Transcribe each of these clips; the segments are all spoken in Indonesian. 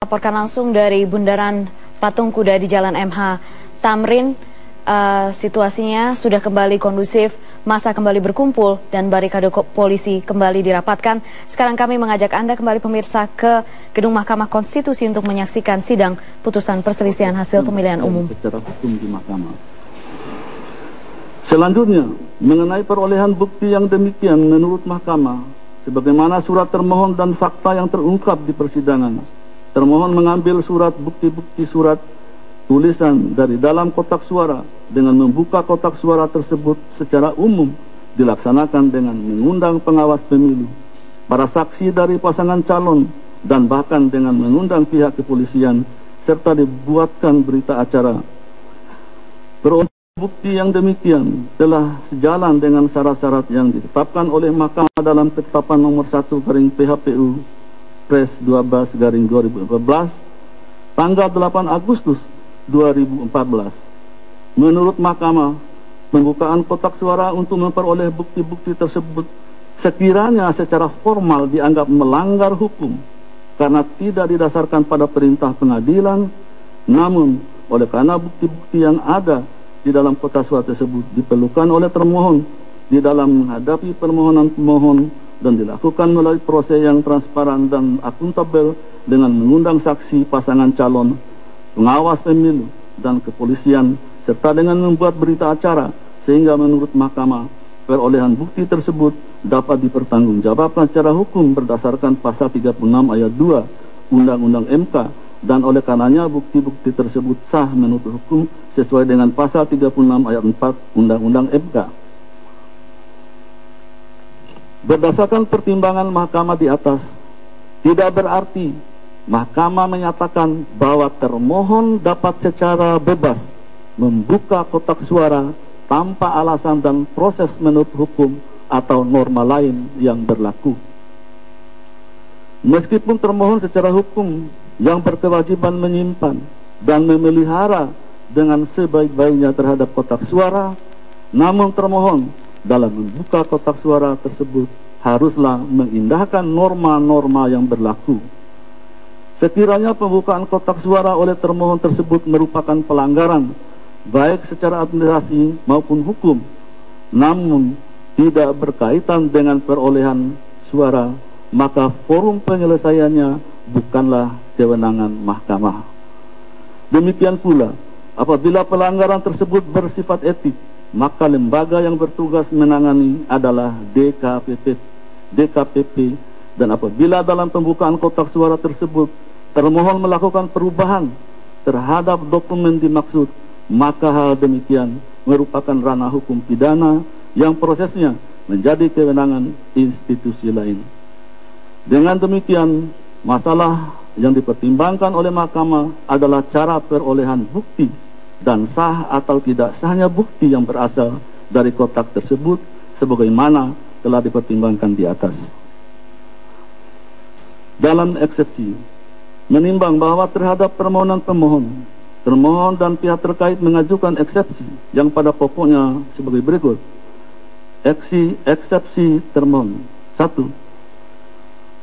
Laporkan langsung dari Bundaran Patung Kuda di Jalan MH Tamrin. Situasinya sudah kembali kondusif, massa kembali berkumpul dan barikade polisi kembali dirapatkan. Sekarang kami mengajak Anda kembali pemirsa ke Gedung Mahkamah Konstitusi untuk menyaksikan sidang putusan perselisihan hasil pemilihan umum. Secara hukum di mahkamah. Selanjutnya, mengenai perolehan bukti yang demikian menurut mahkamah, sebagaimana surat termohon dan fakta yang terungkap di persidangan, termohon mengambil surat bukti-bukti surat tulisan dari dalam kotak suara dengan membuka kotak suara tersebut secara umum dilaksanakan dengan mengundang pengawas pemilu, para saksi dari pasangan calon, dan bahkan dengan mengundang pihak kepolisian, serta dibuatkan berita acara. Perolehan bukti yang demikian telah sejalan dengan syarat-syarat yang ditetapkan oleh mahkamah dalam ketetapan nomor 1/PHPU Pres 12/2014 tanggal 8 Agustus 2014. Menurut mahkamah, pembukaan kotak suara untuk memperoleh bukti-bukti tersebut sekiranya secara formal dianggap melanggar hukum karena tidak didasarkan pada perintah pengadilan, namun oleh karena bukti-bukti yang ada di dalam kotak suara tersebut diperlukan oleh termohon di dalam menghadapi permohonan pemohon dan dilakukan melalui proses yang transparan dan akuntabel dengan mengundang saksi, pasangan calon, pengawas pemilu, dan kepolisian, serta dengan membuat berita acara, sehingga menurut mahkamah, perolehan bukti tersebut dapat dipertanggungjawabkan secara hukum berdasarkan pasal 36 ayat 2 Undang-Undang MK, dan oleh karenanya bukti-bukti tersebut sah menurut hukum sesuai dengan pasal 36 ayat 4 Undang-Undang MK. Berdasarkan pertimbangan mahkamah di atas, tidak berarti mahkamah menyatakan bahwa termohon dapat secara bebas membuka kotak suara tanpa alasan dan proses menurut hukum atau norma lain yang berlaku. Meskipun termohon secara hukum yang berkewajiban menyimpan dan memelihara dengan sebaik-baiknya terhadap kotak suara, namun termohon dalam membuka kotak suara tersebut haruslah mengindahkan norma-norma yang berlaku. Sekiranya pembukaan kotak suara oleh termohon tersebut merupakan pelanggaran baik secara administrasi maupun hukum, namun tidak berkaitan dengan perolehan suara, maka forum penyelesaiannya bukanlah kewenangan mahkamah. Demikian pula, apabila pelanggaran tersebut bersifat etik, maka lembaga yang bertugas menangani adalah DKPP, dan apabila dalam pembukaan kotak suara tersebut termohon melakukan perubahan terhadap dokumen dimaksud, maka hal demikian merupakan ranah hukum pidana yang prosesnya menjadi kewenangan institusi lain. Dengan demikian, masalah yang dipertimbangkan oleh mahkamah adalah cara perolehan bukti dan sah atau tidak sahnya bukti yang berasal dari kotak tersebut sebagaimana telah dipertimbangkan di atas. Dalam eksepsi, menimbang bahwa terhadap permohonan pemohon, termohon dan pihak terkait mengajukan eksepsi yang pada pokoknya sebagai berikut. Eksepsi termohon. 1.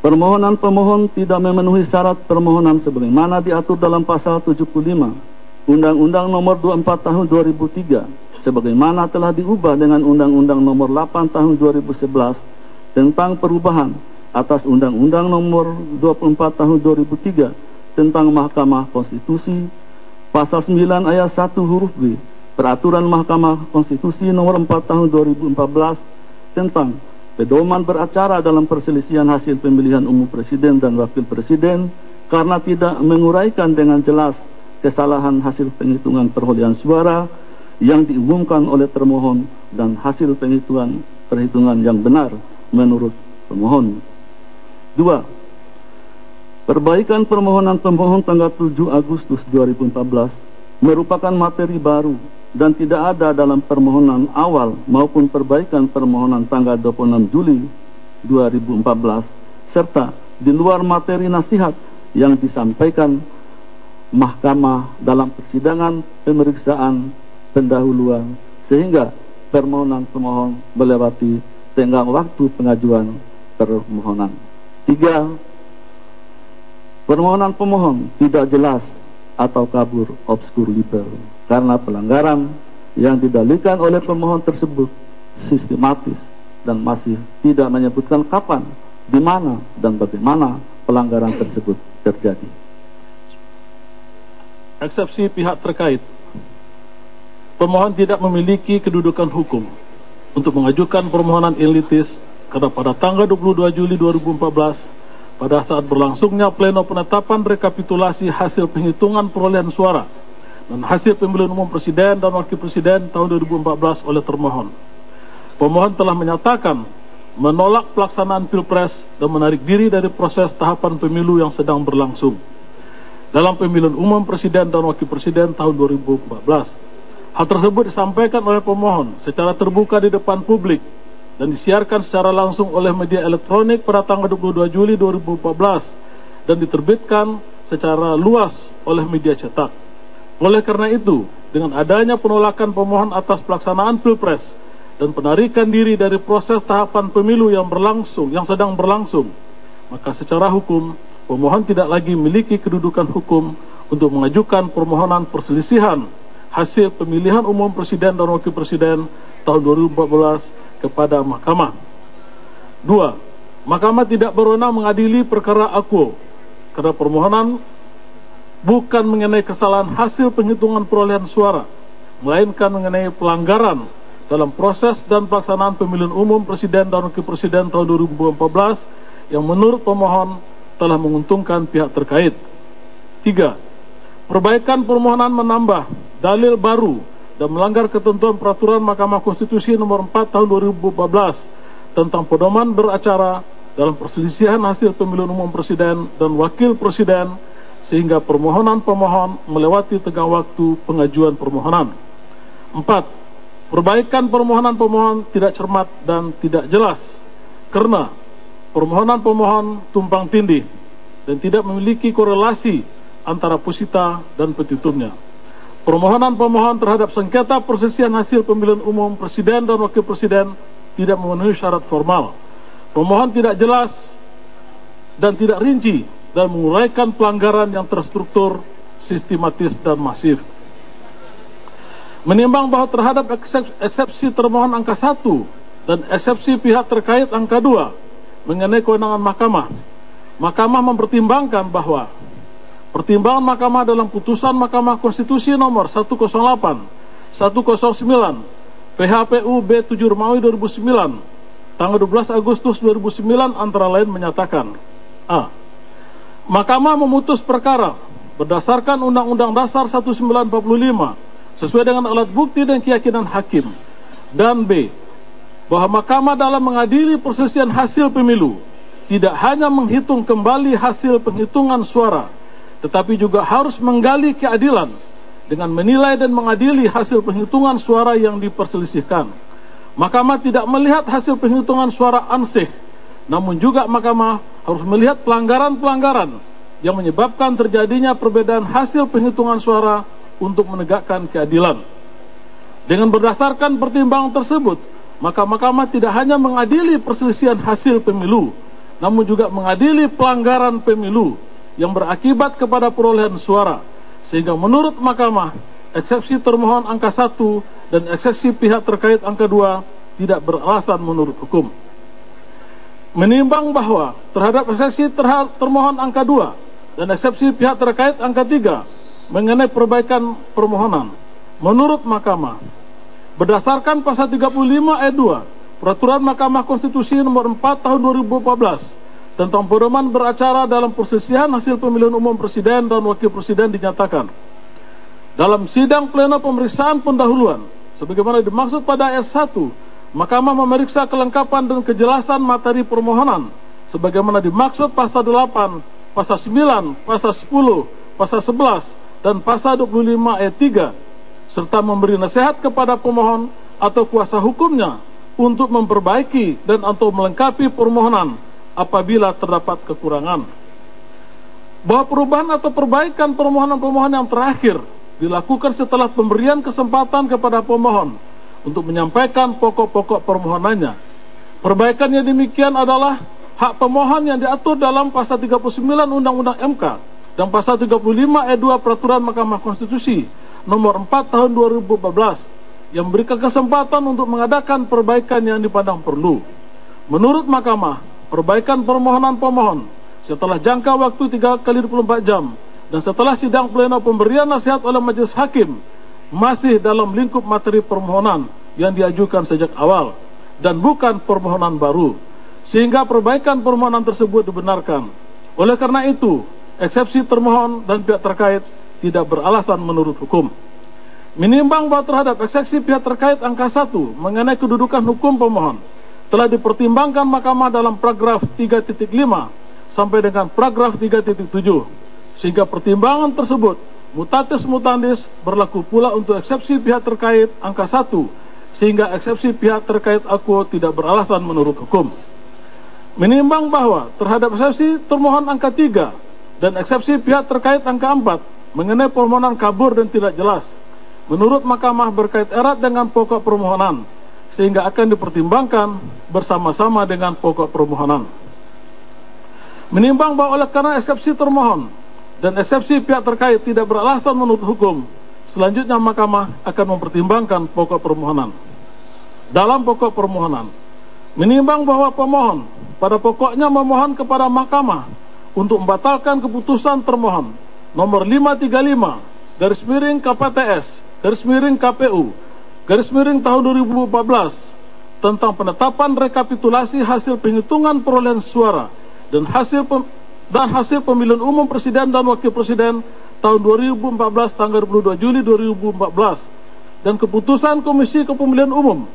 Permohonan pemohon tidak memenuhi syarat permohonan sebagaimana diatur dalam pasal 75 Undang-Undang nomor 24 tahun 2003 sebagaimana telah diubah dengan Undang-Undang nomor 8 tahun 2011 tentang perubahan atas Undang-Undang nomor 24 tahun 2003 tentang Mahkamah Konstitusi, pasal 9 ayat 1 huruf B Peraturan Mahkamah Konstitusi nomor 4 tahun 2014 tentang pedoman beracara dalam perselisihan hasil pemilihan umum presiden dan wakil presiden karena tidak menguraikan dengan jelas kesalahan hasil penghitungan perolehan suara yang diumumkan oleh termohon dan hasil perhitungan yang benar menurut pemohon. 2. Perbaikan permohonan pemohon tanggal 7 Agustus 2014 merupakan materi baru dan tidak ada dalam permohonan awal maupun perbaikan permohonan tanggal 26 Juli 2014 serta di luar materi nasihat yang disampaikan mahkamah dalam persidangan pemeriksaan pendahuluan sehingga permohonan pemohon melewati tenggang waktu pengajuan permohonan. 3. Permohonan pemohon tidak jelas atau kabur obskur liber karena pelanggaran yang didalilkan oleh pemohon tersebut sistematis dan masih tidak menyebutkan kapan, di mana, dan bagaimana pelanggaran tersebut terjadi. Eksepsi pihak terkait. Pemohon tidak memiliki kedudukan hukum untuk mengajukan permohonan elitis karena pada tanggal 22 Juli 2014 pada saat berlangsungnya pleno penetapan rekapitulasi hasil penghitungan perolehan suara dan hasil pemilihan umum presiden dan wakil presiden tahun 2014 oleh termohon. Pemohon telah menyatakan menolak pelaksanaan Pilpres dan menarik diri dari proses tahapan pemilu yang sedang berlangsung dalam pemilihan umum presiden dan wakil presiden tahun 2014. Hal tersebut disampaikan oleh pemohon secara terbuka di depan publik dan disiarkan secara langsung oleh media elektronik pada tanggal 22 Juli 2014 dan diterbitkan secara luas oleh media cetak. Oleh karena itu, dengan adanya penolakan pemohon atas pelaksanaan Pilpres dan penarikan diri dari proses tahapan pemilu yang sedang berlangsung, maka secara hukum pemohon tidak lagi memiliki kedudukan hukum untuk mengajukan permohonan perselisihan hasil pemilihan umum presiden dan wakil presiden tahun 2014 kepada mahkamah. 2. Mahkamah tidak berwenang mengadili perkara akuo karena permohonan bukan mengenai kesalahan hasil penghitungan perolehan suara, melainkan mengenai pelanggaran dalam proses dan pelaksanaan pemilihan umum presiden dan wakil presiden tahun 2014 yang menurut pemohon telah menguntungkan pihak terkait. 3. Perbaikan permohonan menambah dalil baru dan melanggar ketentuan peraturan Mahkamah Konstitusi nomor 4 tahun 2014 tentang pedoman beracara dalam perselisihan hasil pemilihan umum presiden dan wakil presiden sehingga permohonan pemohon melewati tenggang waktu pengajuan permohonan. 4. Perbaikan permohonan pemohon tidak cermat dan tidak jelas karena permohonan pemohon tumpang tindih dan tidak memiliki korelasi antara posita dan petitumnya. Permohonan pemohon terhadap sengketa perselisihan hasil pemilihan umum presiden dan wakil presiden tidak memenuhi syarat formal. Pemohon tidak jelas dan tidak rinci dan menguraikan pelanggaran yang terstruktur, sistematis, dan masif. Menimbang bahwa terhadap eksepsi termohon angka 1 dan eksepsi pihak terkait angka 2 mengenai kewenangan Mahkamah mempertimbangkan bahwa pertimbangan Mahkamah dalam putusan Mahkamah Konstitusi nomor 108, 109, PHPU B7 Romawi 2009, tanggal 12 Agustus 2009 antara lain menyatakan: A. Mahkamah memutus perkara berdasarkan Undang-Undang Dasar 1945 sesuai dengan alat bukti dan keyakinan hakim. Dan B. Bahwa Mahkamah dalam mengadili perselisihan hasil pemilu tidak hanya menghitung kembali hasil penghitungan suara, tetapi juga harus menggali keadilan dengan menilai dan mengadili hasil penghitungan suara yang diperselisihkan. Mahkamah tidak melihat hasil penghitungan suara ansih, namun juga Mahkamah harus melihat pelanggaran-pelanggaran yang menyebabkan terjadinya perbedaan hasil penghitungan suara untuk menegakkan keadilan. Dengan berdasarkan pertimbangan tersebut, maka Mahkamah tidak hanya mengadili perselisihan hasil pemilu, namun juga mengadili pelanggaran pemilu yang berakibat kepada perolehan suara, sehingga menurut Mahkamah eksepsi termohon angka 1 dan eksepsi pihak terkait angka 2 tidak beralasan menurut hukum. Menimbang bahwa terhadap eksepsi termohon angka 2 dan eksepsi pihak terkait angka 3 mengenai perbaikan permohonan, menurut Mahkamah berdasarkan pasal 35 ayat 2 Peraturan Mahkamah Konstitusi nomor 4 tahun 2014 tentang pedoman beracara dalam perselisihan hasil pemilihan umum presiden dan wakil presiden dinyatakan, dalam sidang pleno pemeriksaan pendahuluan sebagaimana dimaksud pada ayat 1, Mahkamah memeriksa kelengkapan dan kejelasan materi permohonan sebagaimana dimaksud pasal 8, pasal 9, pasal 10, pasal 11 dan pasal 25 ayat 3 serta memberi nasihat kepada pemohon atau kuasa hukumnya untuk memperbaiki dan atau melengkapi permohonan apabila terdapat kekurangan. Bahwa perubahan atau perbaikan permohonan-permohonan yang terakhir dilakukan setelah pemberian kesempatan kepada pemohon untuk menyampaikan pokok-pokok permohonannya. Perbaikannya demikian adalah hak pemohon yang diatur dalam pasal 39 Undang-Undang MK dan pasal 35 E2 Peraturan Mahkamah Konstitusi nomor 4 tahun 2014 yang memberikan kesempatan untuk mengadakan perbaikan yang dipandang perlu. Menurut Mahkamah, perbaikan permohonan pemohon setelah jangka waktu 3 kali 24 jam dan setelah sidang pleno pemberian nasihat oleh majelis hakim masih dalam lingkup materi permohonan yang diajukan sejak awal dan bukan permohonan baru, sehingga perbaikan permohonan tersebut dibenarkan. Oleh karena itu, eksepsi termohon dan pihak terkait tidak beralasan menurut hukum. Menimbang bahwa terhadap eksepsi pihak terkait angka 1 mengenai kedudukan hukum pemohon telah dipertimbangkan Mahkamah dalam paragraf 3.5 sampai dengan paragraf 3.7, sehingga pertimbangan tersebut mutatis mutandis berlaku pula untuk eksepsi pihak terkait angka 1, sehingga eksepsi pihak terkait akuo tidak beralasan menurut hukum. Menimbang bahwa terhadap eksepsi termohon angka 3 dan eksepsi pihak terkait angka 4 mengenai permohonan kabur dan tidak jelas, menurut Mahkamah berkait erat dengan pokok permohonan, sehingga akan dipertimbangkan bersama-sama dengan pokok permohonan. Menimbang bahwa oleh karena eksepsi termohon dan eksepsi pihak terkait tidak beralasan menurut hukum, selanjutnya Mahkamah akan mempertimbangkan pokok permohonan. Dalam pokok permohonan, menimbang bahwa pemohon pada pokoknya memohon kepada Mahkamah untuk membatalkan keputusan termohon nomor 535 /KPTS/KPU tahun 2014 tentang penetapan rekapitulasi hasil penghitungan perolehan suara dan hasil pemilihan umum presiden dan wakil presiden tahun 2014 tanggal 22 Juli 2014 dan keputusan Komisi Kepemilihan Umum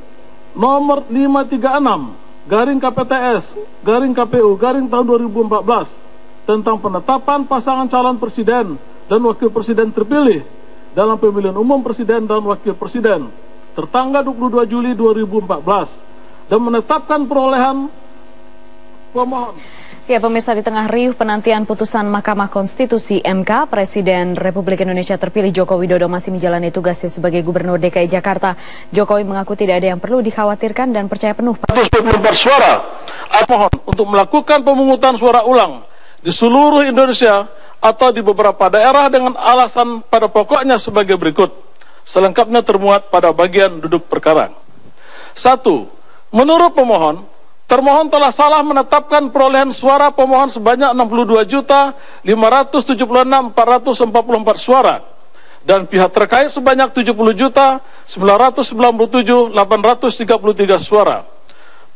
nomor 536/KPTS/KPU tahun 2014 tentang penetapan pasangan calon presiden dan wakil presiden terpilih dalam pemilihan umum presiden dan wakil presiden tertanggal 22 Juli 2014 dan menetapkan perolehan pemohon. Ya, pemirsa, di tengah riuh penantian putusan Mahkamah Konstitusi MK, Presiden Republik Indonesia terpilih Joko Widodo masih menjalani tugasnya sebagai Gubernur DKI Jakarta. Jokowi mengaku tidak ada yang perlu dikhawatirkan dan percaya penuh. 124 suara mohon untuk melakukan pemungutan suara ulang di seluruh Indonesia atau di beberapa daerah dengan alasan pada pokoknya sebagai berikut. Selengkapnya termuat pada bagian duduk perkara. 1. Menurut pemohon, termohon telah salah menetapkan perolehan suara pemohon sebanyak 62.576.444 suara dan pihak terkait sebanyak 70.997.833 suara.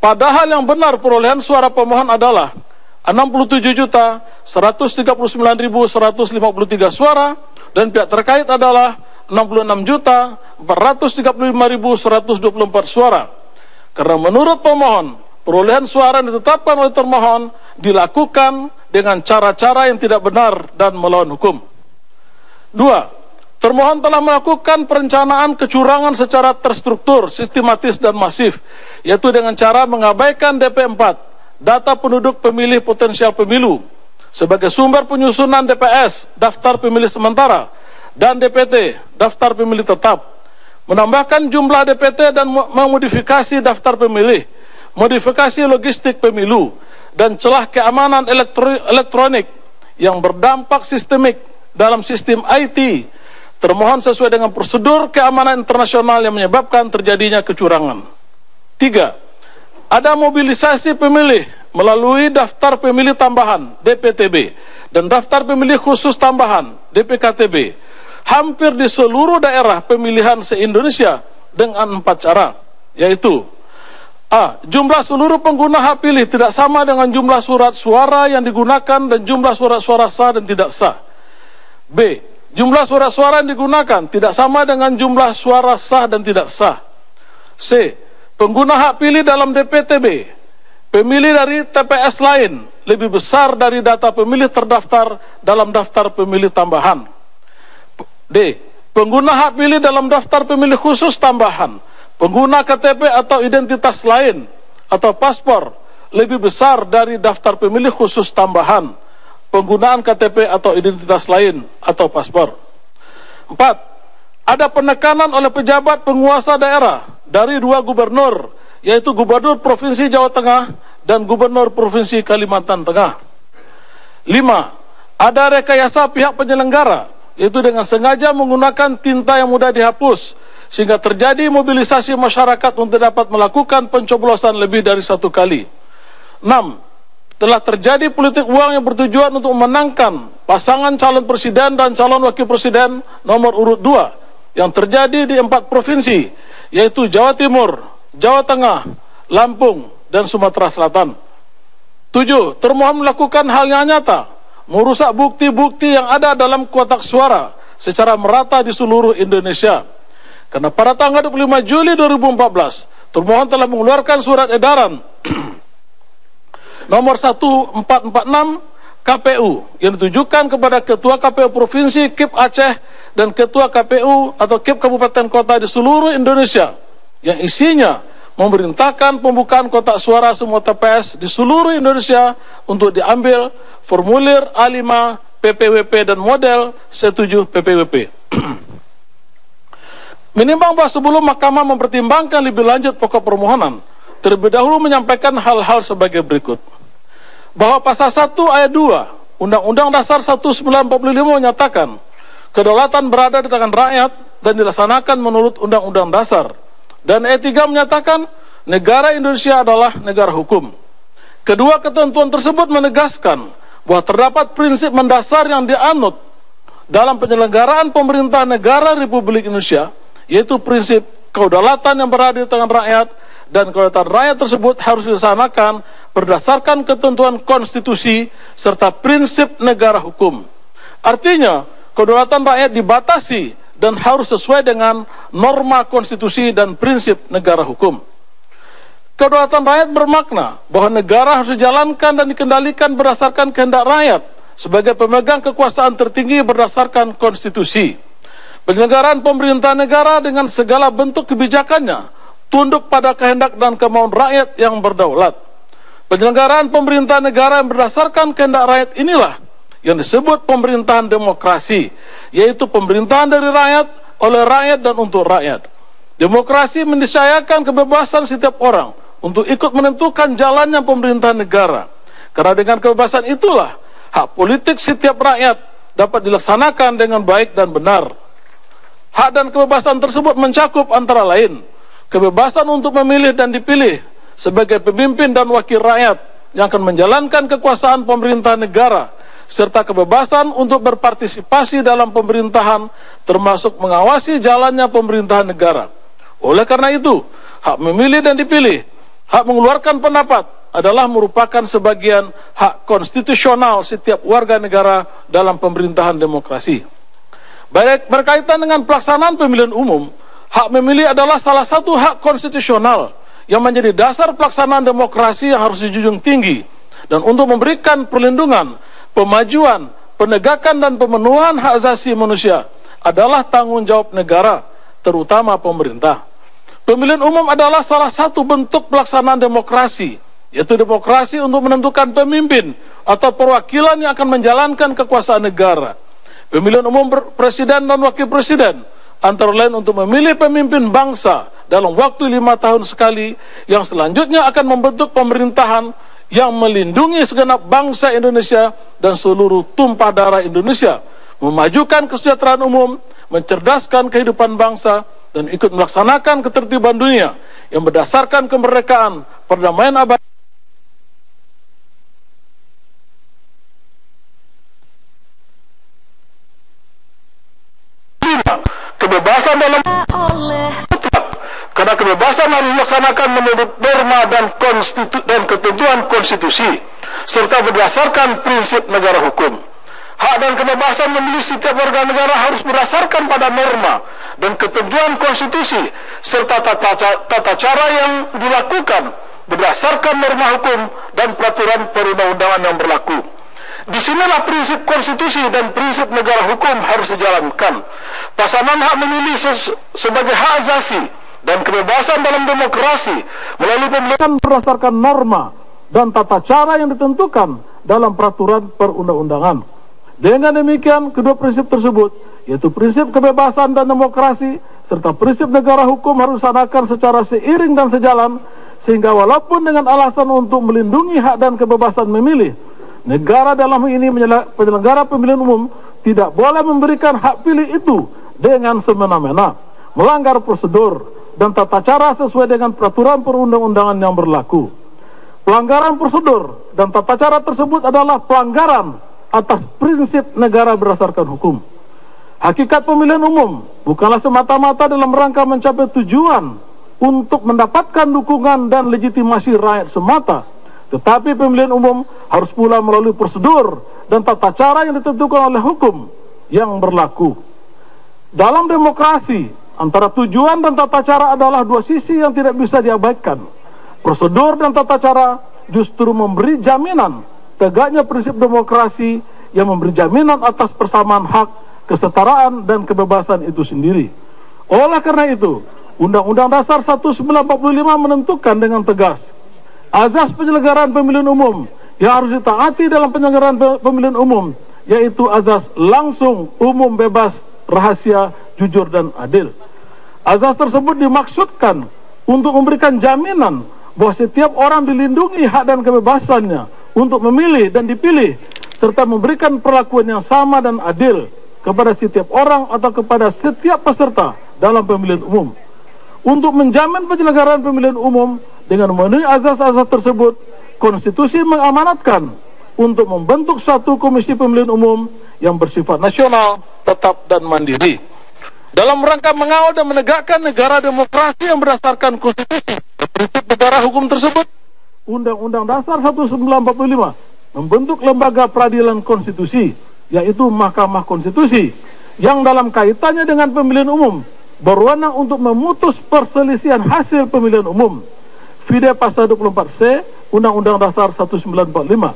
Padahal yang benar perolehan suara pemohon adalah 67.139.153 suara dan pihak terkait adalah 66.435.124 suara. Karena menurut pemohon, perolehan suara yang ditetapkan oleh termohon dilakukan dengan cara-cara yang tidak benar dan melawan hukum. 2. Termohon telah melakukan perencanaan kecurangan secara terstruktur, sistematis dan masif, yaitu dengan cara mengabaikan DP4, data penduduk pemilih potensial pemilu, sebagai sumber penyusunan DPS, daftar pemilih sementara, dan DPT, daftar pemilih tetap, menambahkan jumlah DPT dan memodifikasi daftar pemilih, modifikasi logistik pemilu, dan celah keamanan elektronik yang berdampak sistemik dalam sistem IT termohon sesuai dengan prosedur keamanan internasional yang menyebabkan terjadinya kecurangan. 3. Ada mobilisasi pemilih melalui daftar pemilih tambahan DPTB dan daftar pemilih khusus tambahan DPKTB hampir di seluruh daerah pemilihan se-Indonesia dengan 4 cara, yaitu A. Jumlah seluruh pengguna hak pilih tidak sama dengan jumlah surat suara yang digunakan dan jumlah surat suara sah dan tidak sah. B. Jumlah surat suara yang digunakan tidak sama dengan jumlah suara sah dan tidak sah. C. Pengguna hak pilih dalam DPTB, pemilih dari TPS lain lebih besar dari data pemilih terdaftar dalam daftar pemilih tambahan. D. Pengguna hak pilih dalam daftar pemilih khusus tambahan, pengguna KTP atau identitas lain atau paspor lebih besar dari daftar pemilih khusus tambahan, penggunaan KTP atau identitas lain atau paspor. 4. Ada penekanan oleh pejabat penguasa daerah dari 2 gubernur, yaitu Gubernur Provinsi Jawa Tengah dan Gubernur Provinsi Kalimantan Tengah. 5. Ada rekayasa pihak penyelenggara, yaitu dengan sengaja menggunakan tinta yang mudah dihapus, sehingga terjadi mobilisasi masyarakat untuk dapat melakukan pencoblosan lebih dari 1 kali. 6. Telah terjadi politik uang yang bertujuan untuk memenangkan pasangan calon presiden dan calon wakil presiden nomor urut 2 yang terjadi di 4 provinsi, yaitu Jawa Timur, Jawa Tengah, Lampung, dan Sumatera Selatan. 7. Termohon melakukan hal yang nyata, merusak bukti-bukti yang ada dalam kotak suara secara merata di seluruh Indonesia. Karena pada tanggal 25 Juli 2014, termohon telah mengeluarkan surat edaran nomor 1446 KPU yang ditujukan kepada Ketua KPU Provinsi KIP Aceh dan Ketua KPU atau KIP Kabupaten Kota di seluruh Indonesia, yang isinya memerintahkan pembukaan kotak suara semua TPS di seluruh Indonesia untuk diambil formulir A5 PPWP dan model C7 PPWP. Menimbang bahwa sebelum Mahkamah mempertimbangkan lebih lanjut pokok permohonan, terlebih dahulu menyampaikan hal-hal sebagai berikut. Bahwa pasal 1 ayat 2 Undang-Undang Dasar 1945 menyatakan kedaulatan berada di tangan rakyat dan dilaksanakan menurut Undang-Undang Dasar. Dan ayat 3 menyatakan negara Indonesia adalah negara hukum. Kedua ketentuan tersebut menegaskan bahwa terdapat prinsip mendasar yang dianut dalam penyelenggaraan pemerintah negara Republik Indonesia, yaitu prinsip kedaulatan yang berada di tangan rakyat, dan kedaulatan rakyat tersebut harus dilaksanakan berdasarkan ketentuan konstitusi serta prinsip negara hukum. Artinya, kedaulatan rakyat dibatasi dan harus sesuai dengan norma konstitusi dan prinsip negara hukum. Kedaulatan rakyat bermakna bahwa negara harus dijalankan dan dikendalikan berdasarkan kehendak rakyat sebagai pemegang kekuasaan tertinggi berdasarkan konstitusi. Penyelenggaraan pemerintah negara dengan segala bentuk kebijakannya tunduk pada kehendak dan kemauan rakyat yang berdaulat. Penyelenggaraan pemerintah negara yang berdasarkan kehendak rakyat inilah yang disebut pemerintahan demokrasi, yaitu pemerintahan dari rakyat, oleh rakyat, dan untuk rakyat. Demokrasi meniscayakan kebebasan setiap orang untuk ikut menentukan jalannya pemerintahan negara. Karena dengan kebebasan itulah hak politik setiap rakyat dapat dilaksanakan dengan baik dan benar. Hak dan kebebasan tersebut mencakup antara lain kebebasan untuk memilih dan dipilih sebagai pemimpin dan wakil rakyat yang akan menjalankan kekuasaan pemerintah negara, serta kebebasan untuk berpartisipasi dalam pemerintahan termasuk mengawasi jalannya pemerintahan negara. Oleh karena itu, hak memilih dan dipilih, hak mengeluarkan pendapat adalah merupakan sebagian hak konstitusional setiap warga negara dalam pemerintahan demokrasi. Berkaitan dengan pelaksanaan pemilihan umum, hak memilih adalah salah satu hak konstitusional yang menjadi dasar pelaksanaan demokrasi yang harus dijunjung tinggi, dan untuk memberikan perlindungan, pemajuan, penegakan dan pemenuhan hak asasi manusia adalah tanggung jawab negara, terutama pemerintah. Pemilihan umum adalah salah satu bentuk pelaksanaan demokrasi, yaitu demokrasi untuk menentukan pemimpin atau perwakilan yang akan menjalankan kekuasaan negara. Pemilihan umum presiden dan wakil presiden antara lain untuk memilih pemimpin bangsa dalam waktu 5 tahun sekali, yang selanjutnya akan membentuk pemerintahan yang melindungi segenap bangsa Indonesia dan seluruh tumpah darah Indonesia, memajukan kesejahteraan umum, mencerdaskan kehidupan bangsa, dan ikut melaksanakan ketertiban dunia yang berdasarkan kemerdekaan, perdamaian abadi, kebebasan dalam mutlak, karena kebebasan harus dilaksanakan menurut norma dan ketentuan konstitusi serta berdasarkan prinsip negara hukum. Hak dan kebebasan memilih setiap warga negara harus berdasarkan pada norma dan ketentuan konstitusi serta tata cara yang dilakukan berdasarkan norma hukum dan peraturan perundang-undangan yang berlaku. Disinilah prinsip konstitusi dan prinsip negara hukum harus dijalankan. Pelaksanaan hak memilih sebagai hak asasi dan kebebasan dalam demokrasi melalui pemilihan berdasarkan norma dan tata cara yang ditentukan dalam peraturan perundang-undangan. Dengan demikian, kedua prinsip tersebut, yaitu prinsip kebebasan dan demokrasi serta prinsip negara hukum, harus dilaksanakan secara seiring dan sejalan, sehingga walaupun dengan alasan untuk melindungi hak dan kebebasan memilih, negara dalam ini penyelenggara pemilihan umum tidak boleh memberikan hak pilih itu dengan semena-mena, melanggar prosedur dan tata cara sesuai dengan peraturan perundang-undangan yang berlaku. Pelanggaran prosedur dan tata cara tersebut adalah pelanggaran atas prinsip negara berdasarkan hukum. Hakikat pemilihan umum bukanlah semata-mata dalam rangka mencapai tujuan untuk mendapatkan dukungan dan legitimasi rakyat semata, tetapi pemilihan umum harus pula melalui prosedur dan tata cara yang ditentukan oleh hukum yang berlaku. Dalam demokrasi, antara tujuan dan tata cara adalah dua sisi yang tidak bisa diabaikan. Prosedur dan tata cara justru memberi jaminan tegaknya prinsip demokrasi yang memberi jaminan atas persamaan hak, kesetaraan dan kebebasan itu sendiri. Oleh karena itu, Undang-Undang Dasar 1945 menentukan dengan tegas azas penyelenggaraan pemilihan umum yang harus ditaati dalam penyelenggaraan pemilihan umum, yaitu azas langsung, umum, bebas, rahasia, jujur dan adil. Azas tersebut dimaksudkan untuk memberikan jaminan bahwa setiap orang dilindungi hak dan kebebasannya untuk memilih dan dipilih, serta memberikan perlakuan yang sama dan adil kepada setiap orang atau kepada setiap peserta dalam pemilihan umum. Untuk menjamin penyelenggaraan pemilihan umum dengan memenuhi azas-azas tersebut, konstitusi mengamanatkan untuk membentuk suatu komisi pemilihan umum yang bersifat nasional, tetap dan mandiri, dalam rangka mengawal dan menegakkan negara demokrasi yang berdasarkan konstitusi dan prinsip negara hukum tersebut. Undang-Undang Dasar 1945 membentuk lembaga peradilan konstitusi, yaitu Mahkamah Konstitusi, yang dalam kaitannya dengan pemilihan umum berwenang untuk memutus perselisihan hasil pemilihan umum. Vide pasal 24C Undang-Undang Dasar 1945.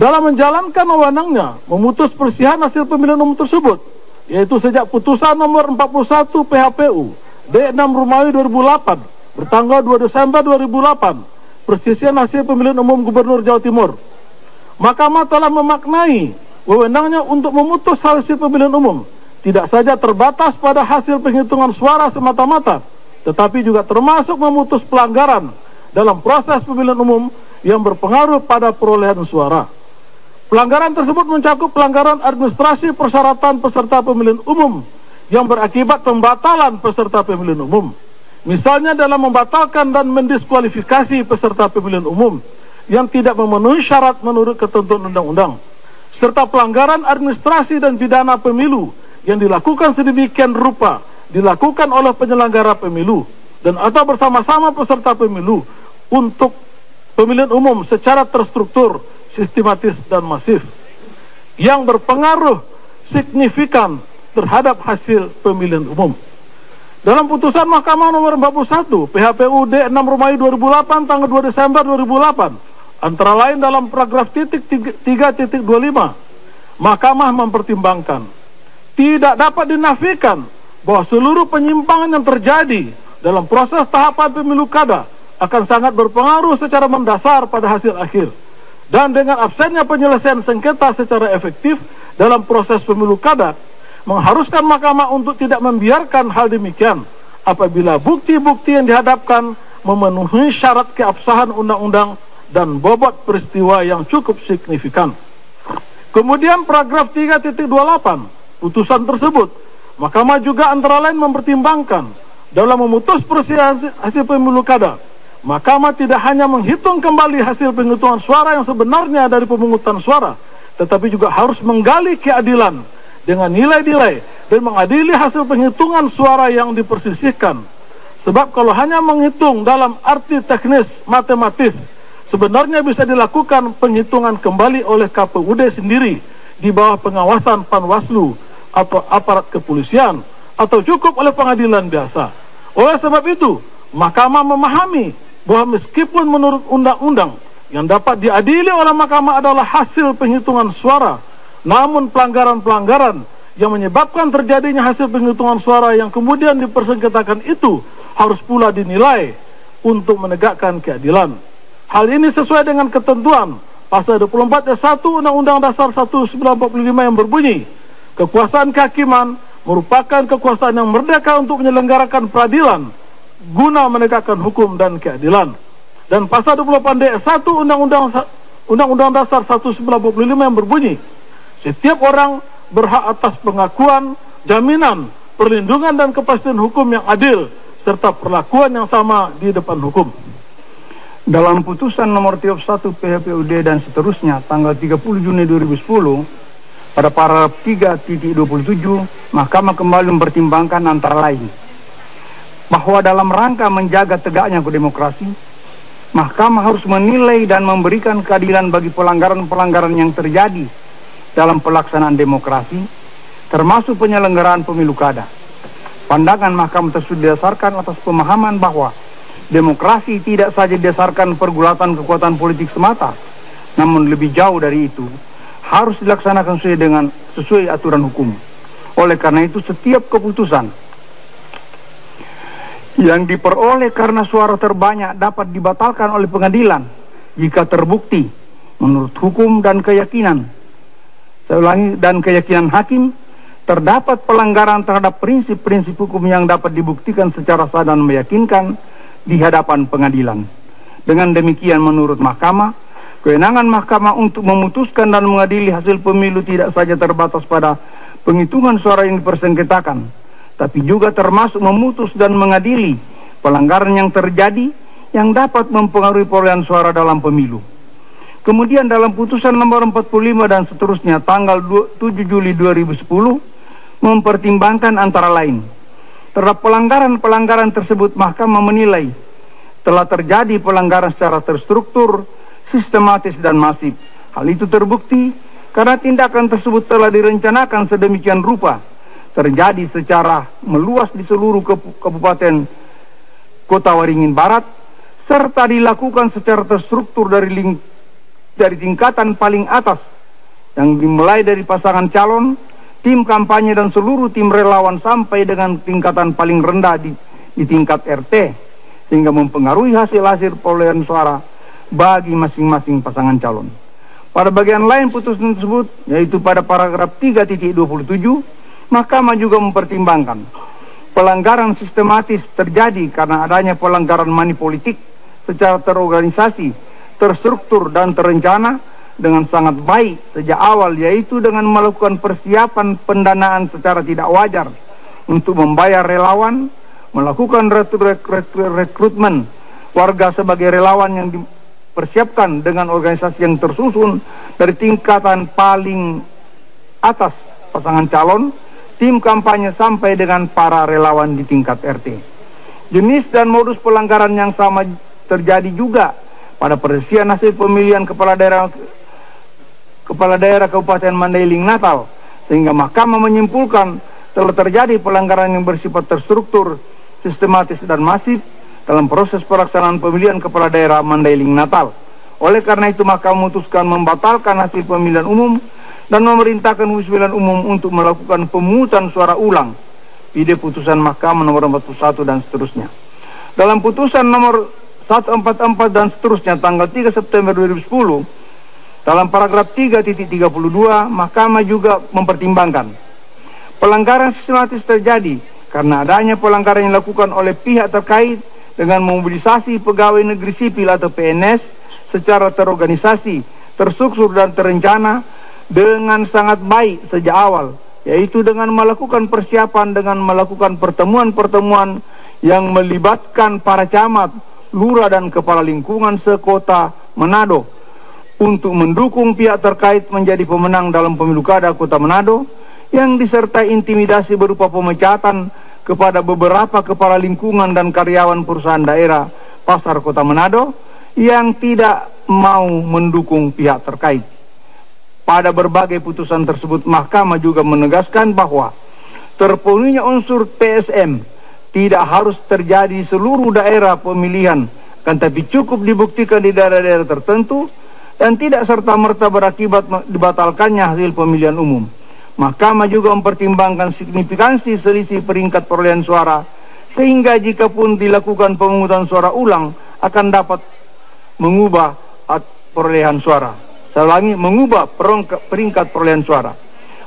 Dalam menjalankan wewenangnya memutus perselisihan hasil pemilihan umum tersebut, yaitu sejak putusan nomor 41 PHPU D6 Romawi 2008 bertanggal 2 Desember 2008 perselisihan hasil pemilihan umum Gubernur Jawa Timur, Mahkamah telah memaknai wewenangnya untuk memutus hasil pemilihan umum tidak saja terbatas pada hasil penghitungan suara semata-mata, tetapi juga termasuk memutus pelanggaran dalam proses pemilihan umum yang berpengaruh pada perolehan suara. Pelanggaran tersebut mencakup pelanggaran administrasi persyaratan peserta pemilihan umum yang berakibat pembatalan peserta pemilihan umum. Misalnya dalam membatalkan dan mendiskualifikasi peserta pemilihan umum yang tidak memenuhi syarat menurut ketentuan undang-undang, serta pelanggaran administrasi dan pidana pemilu yang dilakukan sedemikian rupa dilakukan oleh penyelenggara pemilu dan atau bersama-sama peserta pemilu untuk pemilihan umum secara terstruktur, sistematis dan masif yang berpengaruh signifikan terhadap hasil pemilihan umum. Dalam putusan Mahkamah nomor 41 PHPU D6 Romawi 2008 tanggal 2 Desember 2008, antara lain dalam paragraf 3.25, Mahkamah mempertimbangkan tidak dapat dinafikan bahwa seluruh penyimpangan yang terjadi dalam proses tahapan pemilu kada akan sangat berpengaruh secara mendasar pada hasil akhir, dan dengan absennya penyelesaian sengketa secara efektif dalam proses pemilu kada mengharuskan Mahkamah untuk tidak membiarkan hal demikian apabila bukti-bukti yang dihadapkan memenuhi syarat keabsahan undang-undang dan bobot peristiwa yang cukup signifikan. Kemudian paragraf 3.28 putusan tersebut, Mahkamah juga antara lain mempertimbangkan dalam memutus perselisihan hasil pemilu kada, Mahkamah tidak hanya menghitung kembali hasil penghitungan suara yang sebenarnya dari pemungutan suara, tetapi juga harus menggali keadilan dengan nilai-nilai dan mengadili hasil penghitungan suara yang diperselisihkan. Sebab kalau hanya menghitung dalam arti teknis matematis, sebenarnya bisa dilakukan penghitungan kembali oleh KPUD sendiri di bawah pengawasan Panwaslu atau aparat kepolisian, atau cukup oleh pengadilan biasa. Oleh sebab itu, Mahkamah memahami bahwa meskipun menurut undang-undang yang dapat diadili oleh Mahkamah adalah hasil penghitungan suara, namun pelanggaran-pelanggaran yang menyebabkan terjadinya hasil penghitungan suara yang kemudian dipersengketakan itu harus pula dinilai untuk menegakkan keadilan. Hal ini sesuai dengan ketentuan pasal 24 ayat 1 Undang-Undang Dasar 1945 yang berbunyi, kekuasaan kehakiman merupakan kekuasaan yang merdeka untuk menyelenggarakan peradilan guna menegakkan hukum dan keadilan. Dan pasal 28D 1 Undang-Undang Dasar 1945 yang berbunyi, setiap orang berhak atas pengakuan, jaminan, perlindungan dan kepastian hukum yang adil serta perlakuan yang sama di depan hukum. Dalam putusan nomor 31 PHPUD dan seterusnya tanggal 30 Juni 2010 pada paragraf 3.27, Mahkamah kembali mempertimbangkan antara lain bahwa dalam rangka menjaga tegaknya demokrasi, Mahkamah harus menilai dan memberikan keadilan bagi pelanggaran-pelanggaran yang terjadi dalam pelaksanaan demokrasi, termasuk penyelenggaraan pemilu kada. Pandangan Mahkamah tersebut didasarkan atas pemahaman bahwa demokrasi tidak saja didasarkan pergulatan kekuatan politik semata, namun lebih jauh dari itu, harus dilaksanakan sesuai aturan hukum. Oleh karena itu, setiap keputusan yang diperoleh karena suara terbanyak dapat dibatalkan oleh pengadilan jika terbukti menurut hukum dan keyakinan, saya ulangi, dan keyakinan hakim, terdapat pelanggaran terhadap prinsip-prinsip hukum yang dapat dibuktikan secara sah dan meyakinkan di hadapan pengadilan. Dengan demikian, menurut Mahkamah, kewenangan Mahkamah untuk memutuskan dan mengadili hasil pemilu tidak saja terbatas pada penghitungan suara yang dipersengketakan, tapi juga termasuk memutus dan mengadili pelanggaran yang terjadi yang dapat mempengaruhi perolehan suara dalam pemilu. Kemudian dalam putusan nomor 45 dan seterusnya tanggal 7 Juli 2010 mempertimbangkan antara lain terhadap pelanggaran-pelanggaran tersebut, Mahkamah menilai telah terjadi pelanggaran secara terstruktur, sistematis dan masif. Hal itu terbukti karena tindakan tersebut telah direncanakan sedemikian rupa, terjadi secara meluas di seluruh kabupaten Kota Waringin Barat, serta dilakukan secara terstruktur dari tingkatan paling atas, yang dimulai dari pasangan calon, tim kampanye dan seluruh tim relawan sampai dengan tingkatan paling rendah di tingkat RT, sehingga mempengaruhi hasil-hasil perolehan suara bagi masing-masing pasangan calon. Pada bagian lain putusan tersebut, yaitu pada paragraf 3.27, Mahkamah juga mempertimbangkan pelanggaran sistematis terjadi karena adanya pelanggaran money politik secara terorganisasi, terstruktur dan terencana dengan sangat baik sejak awal, yaitu dengan melakukan persiapan pendanaan secara tidak wajar untuk membayar relawan, melakukan rekrutmen warga sebagai relawan yang dipersiapkan dengan organisasi yang tersusun dari tingkatan paling atas pasangan calon, tim kampanye sampai dengan para relawan di tingkat RT. Jenis dan modus pelanggaran yang sama terjadi juga pada perselisihan hasil pemilihan kepala daerah Kabupaten Mandailing Natal, sehingga Mahkamah menyimpulkan telah terjadi pelanggaran yang bersifat terstruktur, sistematis dan masif dalam proses pelaksanaan pemilihan kepala daerah Mandailing Natal. Oleh karena itu, Mahkamah memutuskan membatalkan hasil pemilihan umum dan memerintahkan Komisi Pemilihan Umum untuk melakukan pemungutan suara ulang. Ide putusan Mahkamah nomor 41 dan seterusnya. Dalam putusan nomor 144 dan seterusnya tanggal 3 September 2010, dalam paragraf 3.32, Mahkamah juga mempertimbangkan pelanggaran sistematis terjadi karena adanya pelanggaran yang dilakukan oleh pihak terkait dengan memobilisasi pegawai negeri sipil atau PNS secara terorganisasi, terstruktur dan terencana dengan sangat baik sejak awal, yaitu dengan melakukan persiapan dengan melakukan pertemuan-pertemuan yang melibatkan para camat, lurah dan kepala lingkungan sekota Manado untuk mendukung pihak terkait menjadi pemenang dalam pemilu kada Kota Manado, yang disertai intimidasi berupa pemecatan kepada beberapa kepala lingkungan dan karyawan perusahaan daerah Pasar Kota Manado yang tidak mau mendukung pihak terkait. Pada berbagai putusan tersebut, Mahkamah juga menegaskan bahwa terpenuhinya unsur PSM tidak harus terjadi di seluruh daerah pemilihan, kan tapi cukup dibuktikan di daerah-daerah tertentu dan tidak serta-merta berakibat dibatalkannya hasil pemilihan umum. Mahkamah juga mempertimbangkan signifikansi selisih peringkat perolehan suara, sehingga jikapun dilakukan pemungutan suara ulang akan dapat mengubah perolehan suara. Saya ulangi, mengubah peringkat perolehan suara.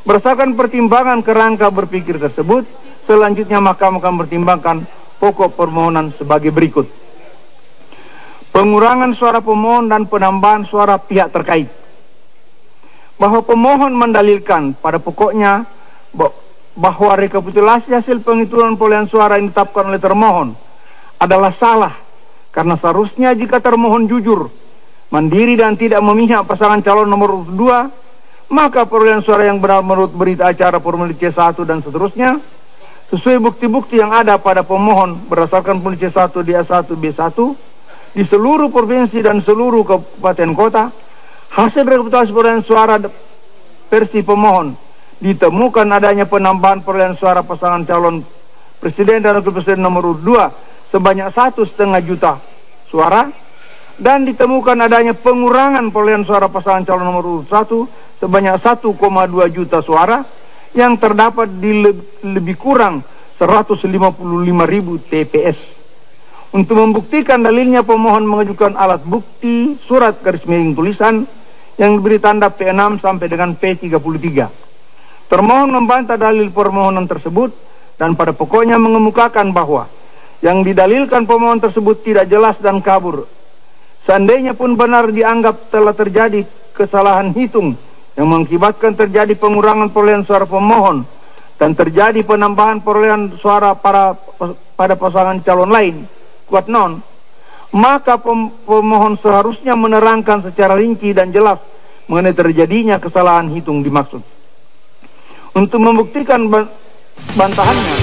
Berdasarkan pertimbangan kerangka berpikir tersebut, selanjutnya Mahkamah akan mempertimbangkan pokok permohonan sebagai berikut. Pengurangan suara pemohon dan penambahan suara pihak terkait. Bahwa pemohon mendalilkan pada pokoknya bahwa rekapitulasi hasil penghitungan perolehan suara yang ditetapkan oleh termohon adalah salah, karena seharusnya jika termohon jujur, mandiri dan tidak memihak pasangan calon nomor 2, maka perolehan suara yang benar menurut berita acara formulir C1 dan seterusnya, sesuai bukti-bukti yang ada pada pemohon berdasarkan formulir C1 D1 B1 di seluruh provinsi dan seluruh kabupaten kota, hasil rekapitulasi perolehan suara versi pemohon ditemukan adanya penambahan perolehan suara pasangan calon presiden dan wakil presiden nomor 2 sebanyak 1,5 juta suara, dan ditemukan adanya pengurangan perolehan suara pasangan calon nomor 1 sebanyak 1,2 juta suara yang terdapat di lebih kurang 155.000 TPS. Untuk membuktikan dalilnya, pemohon mengajukan alat bukti surat garis miring tulisan yang diberi tanda P6 sampai dengan P33. Termohon membantah dalil permohonan tersebut dan pada pokoknya mengemukakan bahwa yang didalilkan pemohon tersebut tidak jelas dan kabur. Seandainya pun benar dianggap telah terjadi kesalahan hitung yang mengakibatkan terjadi pengurangan perolehan suara pemohon dan terjadi penambahan perolehan suara pada pasangan calon lain, kuat non, maka pemohon seharusnya menerangkan secara rinci dan jelas mengenai terjadinya kesalahan hitung dimaksud. Untuk membuktikan bantahannya,